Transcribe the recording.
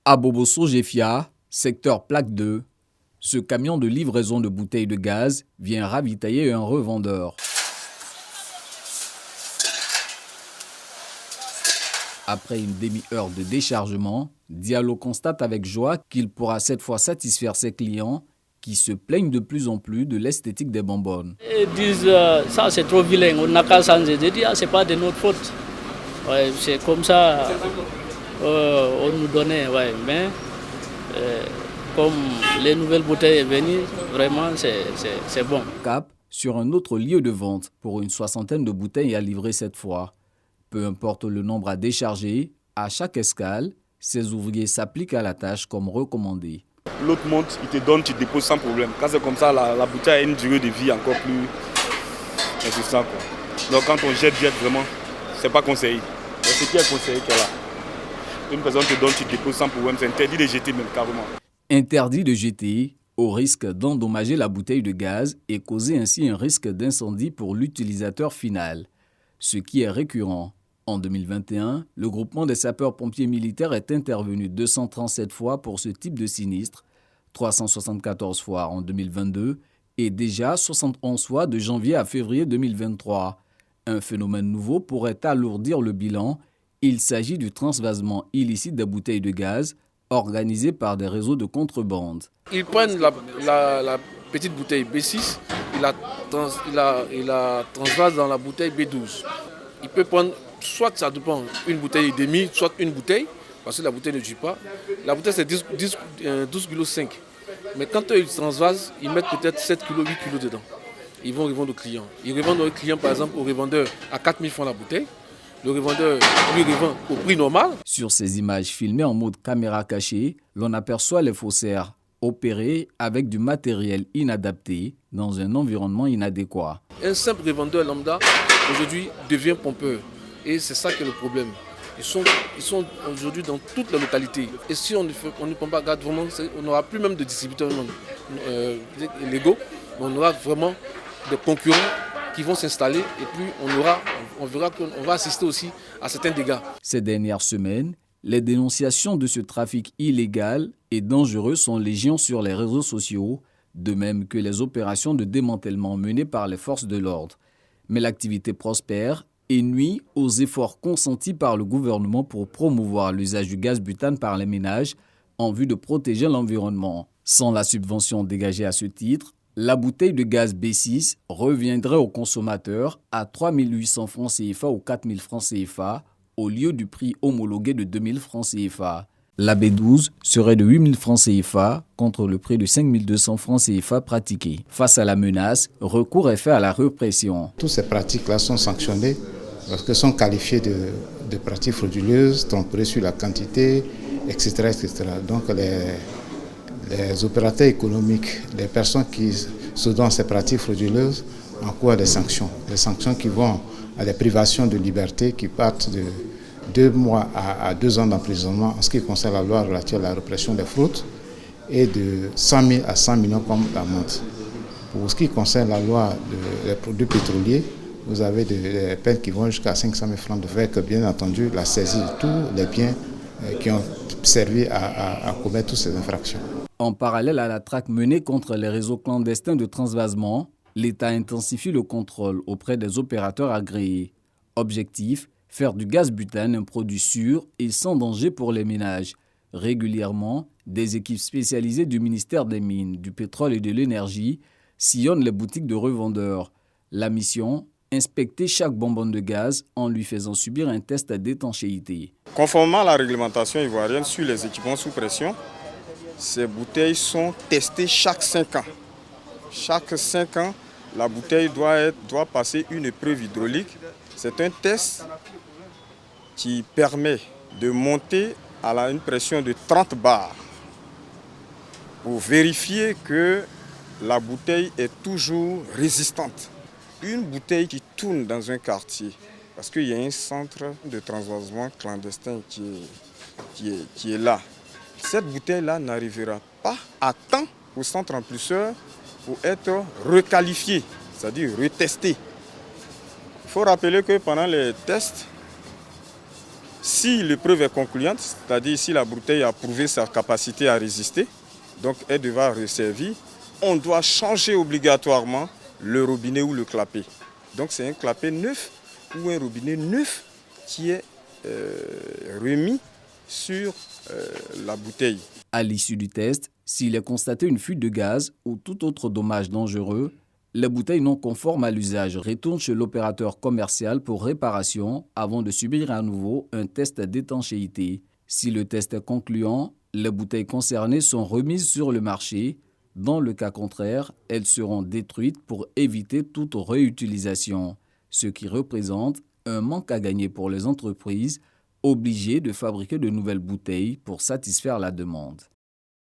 À Bobosso Gefia, secteur Plaque 2, ce camion de livraison de bouteilles de gaz vient ravitailler un revendeur. Après une demi-heure de déchargement, Diallo constate avec joie qu'il pourra cette fois satisfaire ses clients qui se plaignent de plus en plus de l'esthétique des bonbonnes. Ils disent ça c'est trop vilain, on n'a qu'à changer. Je dis c'est pas de notre faute. Ouais, c'est comme ça on nous donnait, ouais, mais comme les nouvelles bouteilles sont venues, vraiment c'est bon. Cap sur un autre lieu de vente pour une soixantaine de bouteilles à livrer cette fois. Peu importe le nombre à décharger, à chaque escale, ces ouvriers s'appliquent à la tâche comme recommandé. L'autre monte, il te donne, tu déposes sans problème. Quand c'est comme ça, la bouteille a une durée de vie encore plus intéressante. Donc quand on jette vraiment, c'est pas conseillé. Mais ce qui est conseillé qu'elle a. Une personne te donne, tu déposes sans problème, c'est interdit de jeter même carrément. Interdit de jeter au risque d'endommager la bouteille de gaz et causer ainsi un risque d'incendie pour l'utilisateur final, ce qui est récurrent. En 2021, le groupement des sapeurs-pompiers militaires est intervenu 237 fois pour ce type de sinistre, 374 fois en 2022 et déjà 71 fois de janvier à février 2023. Un phénomène nouveau pourrait alourdir le bilan. Il s'agit du transvasement illicite des bouteilles de gaz organisé par des réseaux de contrebande. Ils prennent la petite bouteille B6, ils la transvasent dans la bouteille B12. Ils peuvent prendre, soit ça dépend, une bouteille et demie, soit une bouteille, parce que la bouteille ne tue pas. La bouteille c'est 12,5 kg. Mais quand ils transvasent, ils mettent peut-être 7 kg, 8 kg dedans. Ils vont revendre aux clients. Ils revendent aux clients, par exemple, au revendeur à 4 000 francs la bouteille. Le revendeur lui revend au prix normal. Sur ces images filmées en mode caméra cachée, l'on aperçoit les faussaires opérer avec du matériel inadapté dans un environnement inadéquat. Un simple revendeur lambda, aujourd'hui, devient pompeur. Et c'est ça qui est le problème. Ils sont aujourd'hui dans toutes les localités. Et si on ne prend pas garde, vraiment, on n'aura plus même de distributeurs légaux, mais on aura vraiment des concurrents qui vont s'installer et puis on verra qu'on va assister aussi à certains dégâts. Ces dernières semaines, les dénonciations de ce trafic illégal et dangereux sont légion sur les réseaux sociaux, de même que les opérations de démantèlement menées par les forces de l'ordre. Mais l'activité prospère et nuit aux efforts consentis par le gouvernement pour promouvoir l'usage du gaz butane par les ménages en vue de protéger l'environnement. Sans la subvention dégagée à ce titre, la bouteille de gaz B6 reviendrait au consommateur à 3 800 francs CFA ou 4 000 francs CFA au lieu du prix homologué de 2 000 francs CFA. La B12 serait de 8 000 francs CFA contre le prix de 5 200 francs CFA pratiqué. Face à la menace, recours est fait à la répression. Toutes ces pratiques-là sont sanctionnées parce qu'elles sont qualifiées de pratiques frauduleuses, tromperies sur la quantité, etc. etc. Donc les opérateurs économiques, les personnes qui se donnent ces pratiques frauduleuses encourent des sanctions qui vont à des privations de liberté qui partent de 2 mois à 2 ans d'emprisonnement en ce qui concerne la loi relative à la répression des fraudes et de 100 000 à 100 millions comme amende. Pour ce qui concerne la loi des produits pétroliers, vous avez des peines qui vont jusqu'à 500 000 francs de fait que bien entendu la saisie de tous les biens qui ont servi à commettre toutes ces infractions. En parallèle à la traque menée contre les réseaux clandestins de transvasement, l'État intensifie le contrôle auprès des opérateurs agréés. Objectif, faire du gaz butane un produit sûr et sans danger pour les ménages. Régulièrement, des équipes spécialisées du ministère des Mines, du Pétrole et de l'Énergie sillonnent les boutiques de revendeurs. La mission, inspecter chaque bonbonne de gaz en lui faisant subir un test d'étanchéité. Conformément à la réglementation ivoirienne sur les équipements sous pression, ces bouteilles sont testées chaque 5 ans. Chaque 5 ans, la bouteille doit passer une épreuve hydraulique. C'est un test qui permet de monter à une pression de 30 bars pour vérifier que la bouteille est toujours résistante. Une bouteille qui tourne dans un quartier, parce qu'il y a un centre de transvasement clandestin qui est là. Cette bouteille-là n'arrivera pas à temps au centre remplisseur pour être requalifiée, c'est-à-dire retestée. Il faut rappeler que pendant les tests, Si l'épreuve est concluante, c'est-à-dire si la bouteille a prouvé sa capacité à résister, donc elle devra resservir, on doit changer obligatoirement le robinet ou le clapet. Donc c'est un clapet neuf ou un robinet neuf qui est remis sur la bouteille. À l'issue du test, s'il est constaté une fuite de gaz ou tout autre dommage dangereux, les bouteilles non conformes à l'usage retournent chez l'opérateur commercial pour réparation avant de subir à nouveau un test d'étanchéité. Si le test est concluant, les bouteilles concernées sont remises sur le marché. Dans le cas contraire, elles seront détruites pour éviter toute réutilisation, ce qui représente un manque à gagner pour les entreprises obligées de fabriquer de nouvelles bouteilles pour satisfaire la demande.